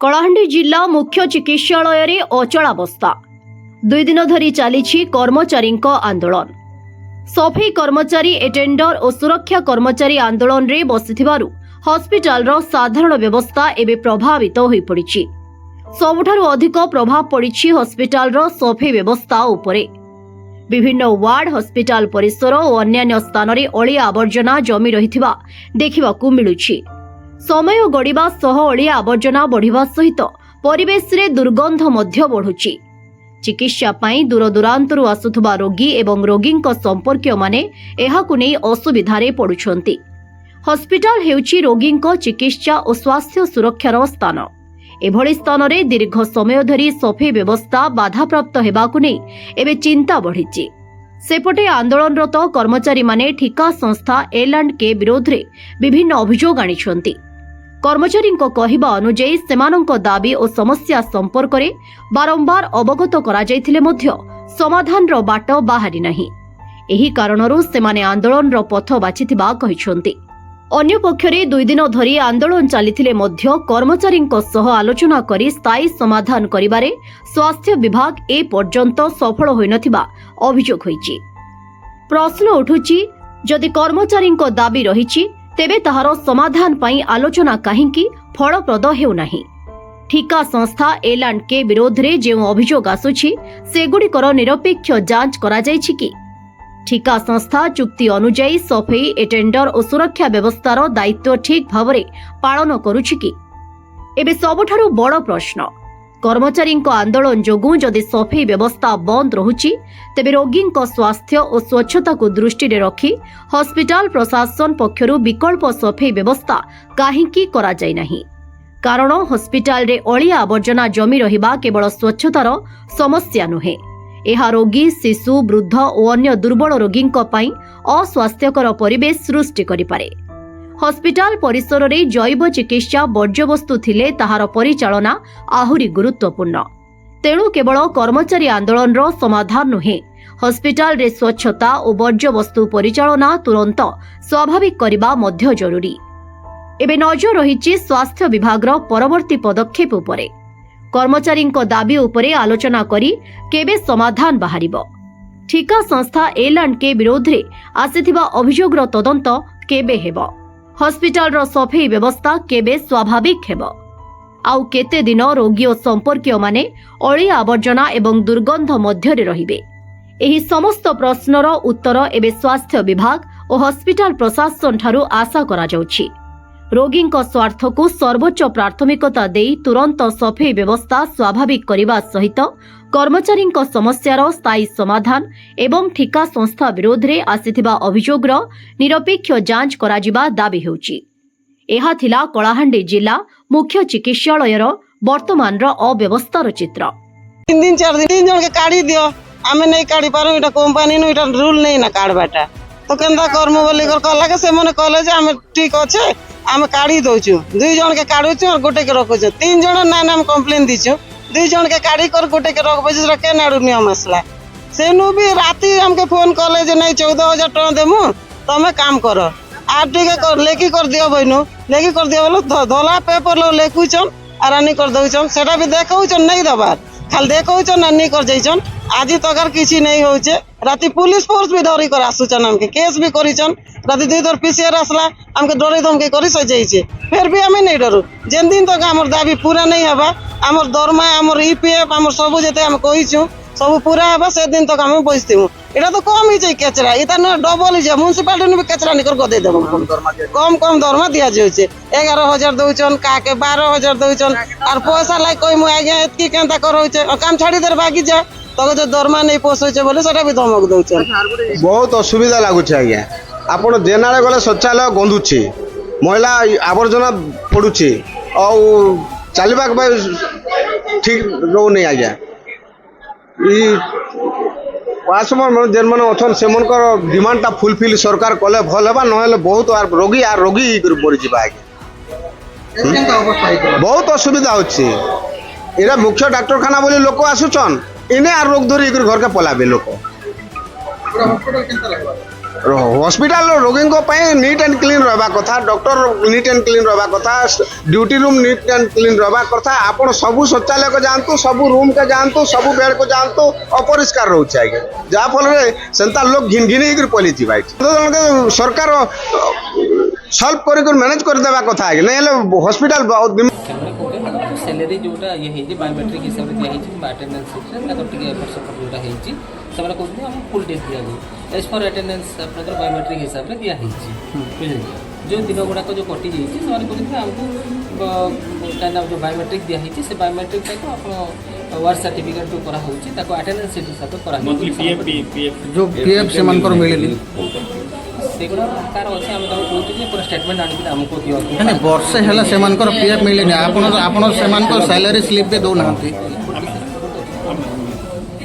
कलाहांडी जिला मुख्य चिकित्सालय रे अचलावस्था 2 दिन धरी चली कर्मचारी आंदोलन। सफाई कर्मचारी एटेंडर और सुरक्षा कर्मचारी आंदोलन रे बसिथिबारु हॉस्पिटल रो साधारण व्यवस्था एबे प्रभावित होई पड़िछि। सबुठारु अधिक प्रभाव पड़िछि हॉस्पिटल रो सफाई व्यवस्था उपरे। विभिन्न वार्ड हॉस्पिटल परिसर और अन्य स्थान रे अलिया आवर्जना जमी रहिथिबा देखिबाकू मिलुछि। समय गड़िबा सह अलिया आवर्जना बढ़िबा सहित परिवेश रे दुर्गंध मध्य बढ़ुछि। चिकित्सा पाई दूर दूरांतरु आसुथुबा रोगी एवं रोगींक संपर्कीय माने एहाकु नै असुविधारे पडुछन्ति। हॉस्पिटल हेउछि रोगींक चिकित्सा और स्वास्थ्य सुरक्षार स्थान। एभଳି स्थानरे दीर्घ समय धरी सफाई व्यवस्था बाधाप्राप्त हेबाकु नै एबे चिंता बढ़िछि। सेपटे आंदोलनरत कर्मचारी माने ठिका संस्था L&K विरोध रे विभिन्न अभियोग आनिछन्ति। कर्मचारी कहवा अनुଯାयी सेमानंक दाबी और समस्या संपर्क रे बारंबार अवगत करा जायथिले मध्य समाधान रो बाट बाहरी नाही। एही कारणरू सेमाने आंदोलन रो पथ बाछिथिबा कहिसन्ति। अन्य पक्षरे 2 दिन धरी आंदोलन चलिथिले मध्य कर्मचारी सह आलोचना करी स्थायी समाधान करिबारे स्वास्थ्य विभाग ए पर्यंत सफल होई नथिबा अभियोग होईछि। प्रश्न उठुछि जदि कर्मचारी दाबी रहिछि तेबे ताहार समाधान पाई आलोचना काहींकि फलप्रद हेउ नाही। ठिका संस्था L&K विरोध रे जे अभियोग आसुछि सेगुड़िकर निरपेक्ष जांच करा जायछि कि ठिका संस्था चुक्ति अनुଯାयी सफाई एटेंडर और सुरक्षा व्यवस्थार दायित्व ठीक भावरे पालन करुछि कि। एबे सबठारु बड़ प्रश्न कर्मचारी आंदोलन जोगु जदि सफाई व्यवस्था बंद रहुछि तेबे रोगींक स्वास्थ्य और स्वच्छता को दृष्टि रे रखी हॉस्पिटल प्रशासन पक्षरु विकल्प सफाई व्यवस्था काहींकि करा जाय नाही। कारण हॉस्पिटल रे अलिया आवर्जना जमी रहिबा केवल स्वच्छतार समस्या नुहे, एहा रोगी शिशु वृद्ध और अन्य दुर्बल रोगींक पई अस्वास्थ्यकर परिवेश सृष्टि करिपारे। हॉस्पिटल परिसर रे जैव चिकित्सा वर्ज्यवस्तु थिले ताहार परिचालना आहुरी गुरुत्वपूर्ण। तेणु केवल कर्मचारी आंदोलन रो समाधान नुहे, हॉस्पिटल रे स्वच्छता और वर्ज्यवस्तु परिचालना तुरंत स्वाभाविक करिबा मध्य जरूरी। एबे नजर रहिछि स्वास्थ्य विभाग रो परवर्ती पदक्षेप उपरे। कर्मचारी दाबी उपरे आलोचना करी केबे समाधान बाहरिबो। ठिका संस्था L&K विरोध रे आसिथिबा अभियोगर तदंत केबे हेबो। हॉस्पिटल रो सफाई व्यवस्था केबे स्वाभाविक हेबो। आउ केते दिन रोगी और संपर्कीय माने अलिया आवर्जना एवं दुर्गंध मध्य रे रहिबे। एही समस्त प्रश्नर उत्तर एबे स्वास्थ्य विभाग और हॉस्पिटल प्रशासन ठारू आशा करा जाउछि। रोगींक स्वार्थ को सर्वोच्च प्राथमिकता देई तुरंत सफाई व्यवस्था स्वाभाविक करिबा सहित कर्मचारींक समस्यार स्थायी समाधान एवं ठिका संस्था विरोध रे आसिथिबा अभियोगर निरपेक्ष जांच कराजिबा दाबी हेउछि। एहा थिला कलाहांडी जिला मुख्य चिकित्सालयर वर्तमान अव्यवस्थार चित्र। 3 दिन 4 दिन जन के काढी दियो, आमे नै काढी पारो, एटा कंपनी नो एटा रूल नै ना काढबाटा तो केंदा कर्म बोली कर कहला के से मने कहले जे आमे ठीक अछि आमे काढी दोछु। 2 जन के काढुछु और गोटे के रखुछु। 3 जन ना नाम कंप्लेन दिछु, 2 जन के काढी कर गोटे के रख बजे के नाडू नियम असला सेनु भी राती हमके फोन कहले जे नै 14000 टका देमु तमे काम करो आ ठीक कर लेखी कर दियो बहिनो लेखी कर दियो बोलो धोला पेपर लो लेखुछन आरानी कर दउछन सेटा भी देखौछन नै दबार खाली देखौछन नानी कर जइछन। आज तकर किछि नै होउछे। राती पुलिस फोर्स भी धरी कर आसुछन, हमके केस भी करिछन। राती 2 थर PCR असला हमके डरे धमके करि सजाइछे, फिर भी हमें नै डरू। जेन दिन तक हमर दाबी पूरा नै हबा, हमर दरमा हमर EPF हमर सब जेते हम कहिछु सब पूरा हबा से दिन तक हम बसिथिमु। एटा तो कम ही छै कचरा, इता न डबल ही छै। म्युनिसिपालिटी ने कचरा निकर ग दे देबो, कम दरमा दिया जे छै। 11000 दउछन का के 12000 दउछन और पैसा लाई कोई मु आगे एतकी केंता करौ छै काम छाड़ी दर भागी जा तो जो दरमा नै पोसै छै बोले सेटा भी धमक दउछन। बहुत असुविधा लागु छै आज्ञा। आपण जेनाळे गले शौचालय गंधु छै, महिला आवर्जना पडु छै और चलबा के ठीक रहउ नै आज्ञा। ई वासम जेन मन अछन से मन कर डिमांड ता फुलफिल सरकार कले भल हेबा नहेले बहुत रोगी आ रोगी पड़ जिबा आज्ञा। बहुत असुविधा होछि। एरा मुख्य डाक्तरखाना बोली लोक आसुछन इने आ रोग धरी घर के पलाबे लोक। हॉस्पिटल रोगी नीट एंड क्लीन रहा कथा डॉक्टर नीट एंड क्लीन रहा कथा duty room neat and clean रहा कथा आपण सबू शौचालय को जातु सबू रूम के जातु सबू बेड को जातु अपरिष्कार रोचे आगे जहाँफल सेंता लोग घिन घिन पलि सरकार सल्व कर मैनेज करदेवा कथा आगे नहीं हॉस्पिटल सैलरी जोटा ये बायोमेट्रिक हिसाब से दिया अटेंडेंस एपट सेपट जोटा से कहते हैं फुल डेज दिया एज पर अटेंडेंस आपंकर बायोमेट्रिक हिसाब से दिया बुझे जो दिन गुड़ाक जो कटि जाइए कहते आमको जो बायोमेट्रिक दिखाई से बायोमेट्रिक आप वार्ड सर्टिफिकेट जो कराऊँच अटेंडेंस सीट हिसाब से जो पीएफ से मिले सेगुड़ा कार अच्छे आम कहूँ पूरा स्टेटमेंट आनिक आमको दिखाई वर्षे है पीएफ मिले आपड़ सैलरी स्लीप भी दौना